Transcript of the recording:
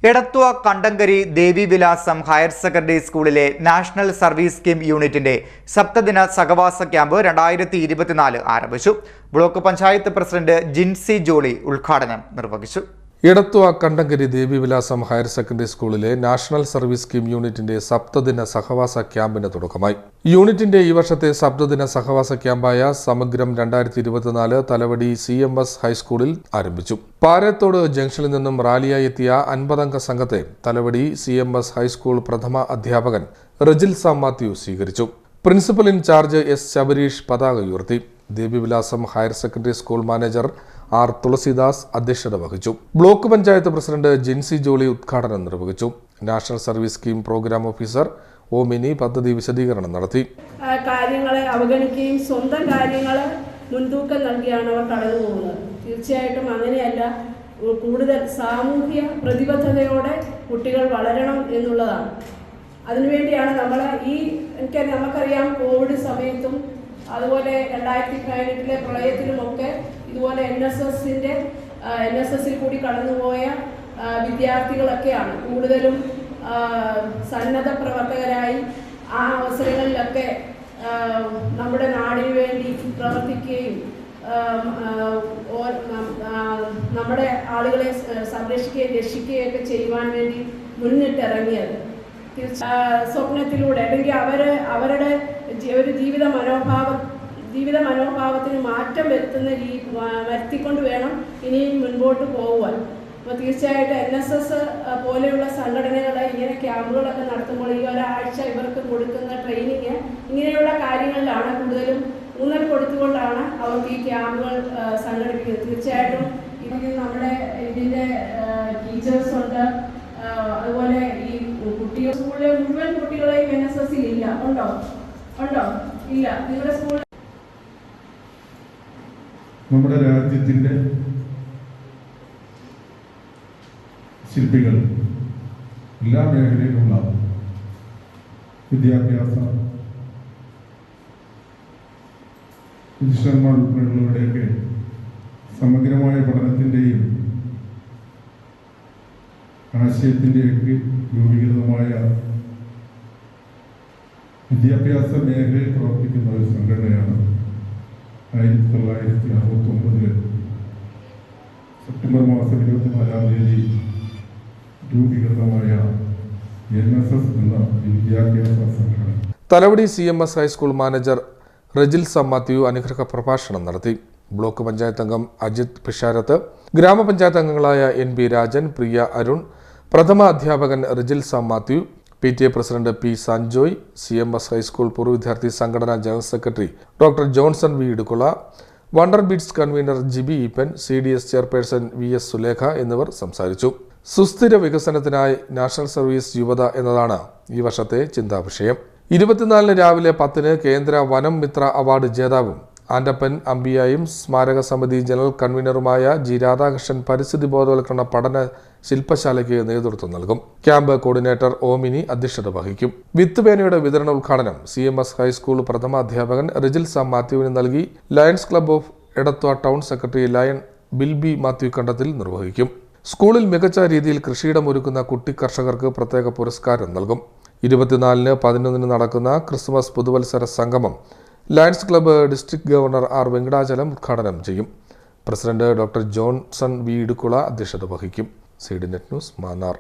Edathua Kandankari Devivilasam higher secondary സ്കൂളിലെ national service scheme യൂണിറ്റിന്റെ സപ്തദിന സഹവാസ camp 2024 ആരംഭിച്ചു. ബ്ലോക്ക് പഞ്ചായത്ത് പ്രസിഡന്റ് ജിൻസി ജോളി ഉദ്ഘാടനം നിർവഹിച്ചു. എടത്വ കണ്ടങ്കരി ദേവിവിലാസം ഹയർ സെക്കൻഡറി സ്കൂളിലെ നാഷണൽ സർവീസ് സ്കീം യൂണിറ്റിന്റെ സപ്തദിന സഹവാസ ക്യാമ്പിന് തുടക്കമായി. യൂണിറ്റിന്റെ ഈ വർഷത്തെ സപ്തദിന സഹവാസ ക്യാമ്പായ സമഗ്രം 2024 തലവടി CMS ഹൈസ്കൂളിൽ ആരംഭിച്ചു. പാരത്തോട് ജംഗ്ഷനിൽ നിന്നും റാലിയായി എത്തിയ 50-അംഗ സംഘത്തെ തലവടി CMS ഹൈസ്കൂൾ പ്രഥമ അധ്യാപകൻ റജിൽസ മാത്യു സ്വീകരിച്ചു. പ്രിൻസിപ്പൽ ഇൻചാർജ് S ശബരീഷ് പതാക ഉയർത്തി. Devivilasam higher secondary school manager R Thulasidas അധ്യക്ഷത വഹിച്ചു. ബ്ലോക്ക് പഞ്ചായത്ത് പ്രസിഡന്റ് ജിൻസി ജോളി ഉദ്ഘാടനം നിർവഹിച്ചു. National service scheme programme officer ഓമിനി പദ്ധതി വിശദീകരണം നടത്തി. കാര്യങ്ങളെ അവഗണിക്കുകയും സ്വന്തം കാര്യങ്ങൾ മുൻതൂക്കം നൽകിയാണ് അവർ കടന്നു പോകുന്നത്. തീർച്ചയായിട്ടും അങ്ങനെയല്ല. കൂടുതൽ സാമൂഹ്യ പ്രതിബദ്ധതയോടെ കുട്ടികൾ വളരണം എന്നുള്ളതാണ്. അതിനുവേണ്ടിയാണ് നമുക്കറിയാം, കോവിഡ് സമയത്തും അതുപോലെ 2018 പ്രളയത്തിലുമൊക്കെ ഇതുപോലെ NSSൽ കൂടി കടന്നുപോയ വിദ്യാർത്ഥികളൊക്കെയാണ് കൂടുതലും സന്നദ്ധ പ്രവർത്തകരായി ആ അവസരങ്ങളിലൊക്കെ നമ്മുടെ നാടിനു വേണ്ടി പ്രവർത്തിക്കുകയും നമ്മുടെ ആളുകളെ സംരക്ഷിക്കുകയും രക്ഷിക്കുകയും ഒക്കെ ചെയ്യുവാൻ വേണ്ടി മുന്നിട്ടിറങ്ങിയത്. സ്വപ്നത്തിലൂടെ അല്ലെങ്കിൽ അവരുടെ ഒരു ജീവിത മനോഭാവത്തിന് മാറ്റം വരുത്തിക്കൊണ്ട് വേണം ഇനിയും മുൻപോട്ട് പോകുവാൻ. അപ്പോൾ തീർച്ചയായിട്ടും NSS പോലെയുള്ള സംഘടനകൾ ഇങ്ങനെ ക്യാമ്പുകളൊക്കെ നടത്തുമ്പോൾ ഈ ഒരാഴ്ച ഇവർക്ക് കൊടുക്കുന്ന ട്രെയിനിങ് ഇങ്ങനെയുള്ള കാര്യങ്ങളിലാണ് കൂടുതലും ഊന്നൽ കൊടുത്തുകൊണ്ടാണ് അവർക്ക് ഈ ക്യാമ്പുകൾ സംഘടിപ്പിക്കുന്നത്. തീർച്ചയായിട്ടും നമ്മുടെ ഇതിൻ്റെ ടീച്ചേഴ്സ് ഉണ്ട്. അതുപോലെ ഈ സ്കൂളിലെ മുഴുവൻ കുട്ടികളെയും NSSൽ ഇല്ല. ഉണ്ടോ? ഇല്ല. നിങ്ങളുടെ സ്കൂളിൽ നമ്മുടെ രാജ്യത്തിൻ്റെ ശില്പികൾ എല്ലാ മേഖലയിലുള്ള വിദ്യാഭ്യാസ വിദഗ്ധന്മാർ ഉൾപ്പെടെയുള്ളവരുടെയൊക്കെ സമഗ്രമായ പഠനത്തിൻ്റെയും ആശയത്തിൻ്റെയൊക്കെ രൂപീകൃതമായ വിദ്യാഭ്യാസ മേഖലയിൽ പ്രവർത്തിക്കുന്ന ഒരു സംഘടനയാണ് 1969 സെപ്റ്റംബർ മാസം 24-ാം തീയതി രൂപീകൃതമായ NSS എന്ന വിദ്യാഭ്യാസ സംഘടന. Thalavady CMS high school manager Rejilsa Mathew അനുഗ്രഹ പ്രഭാഷണം നടത്തി. ബ്ലോക്ക് പഞ്ചായത്ത് അംഗം അജിത് പിഷാരത്ത്, ഗ്രാമപഞ്ചായത്ത് അംഗങ്ങളായ NB രാജൻ, പ്രിയ അരുൺ, പ്രഥമ അധ്യാപകൻ Rejilsa Mathew, PTA president P Sanjoy, CMS high school പൂർവ്വ വിദ്യാർത്ഥി സംഘടനാ general secretary doctor Johnson V Edukkula, wonder beats convener Jibi Eapen, CDS chairperson VS Sulekha എന്നിവർ സംസാരിച്ചു. സുസ്ഥിര വികസനത്തിനായി നാഷണൽ സർവീസ് യുവത എന്നതാണ് ഈ വർഷത്തെ ചിന്താവിഷയം. 24 രാവിലെ 10 കേന്ദ്ര വനം മിത്ര അവാർഡ് ജേതാവും ആൻഡപ്പൻ അമ്പിയായും സ്മാരക സമിതി ജനറൽ കൺവീനറുമായ G രാധാകൃഷ്ണൻ പരിസ്ഥിതി ബോധവൽക്കരണ പഠന ശില്പശാലയ്ക്ക് നേതൃത്വം നൽകും. ക്യാമ്പ് കോർഡിനേറ്റർ ഓമിനി അധ്യക്ഷത വഹിക്കും. വിത്തുപേനയുടെ വിതരണ ഉദ്ഘാടനം CMS ഹൈസ്കൂൾ പ്രഥമ അധ്യാപകൻ റജിൽസ മാത്യുവിന് നൽകി lions club of Edathua town secretary lion Bilby Mathew Kandathil നിർവഹിക്കും. സ്കൂളിൽ മികച്ച രീതിയിൽ കൃഷിയിടം ഒരുക്കുന്ന കുട്ടി കർഷകർക്ക് പ്രത്യേക പുരസ്കാരം നൽകും. 24-ന് 11-ന് നടക്കുന്ന ക്രിസ്മസ് പുതുവത്സര സംഗമം lions club district governor R Venkatachalam ഉദ്ഘാടനം ചെയ്യും. President doctor Johnson V Idicula അധ്യക്ഷത വഹിക്കും. CDNet news, Mannar.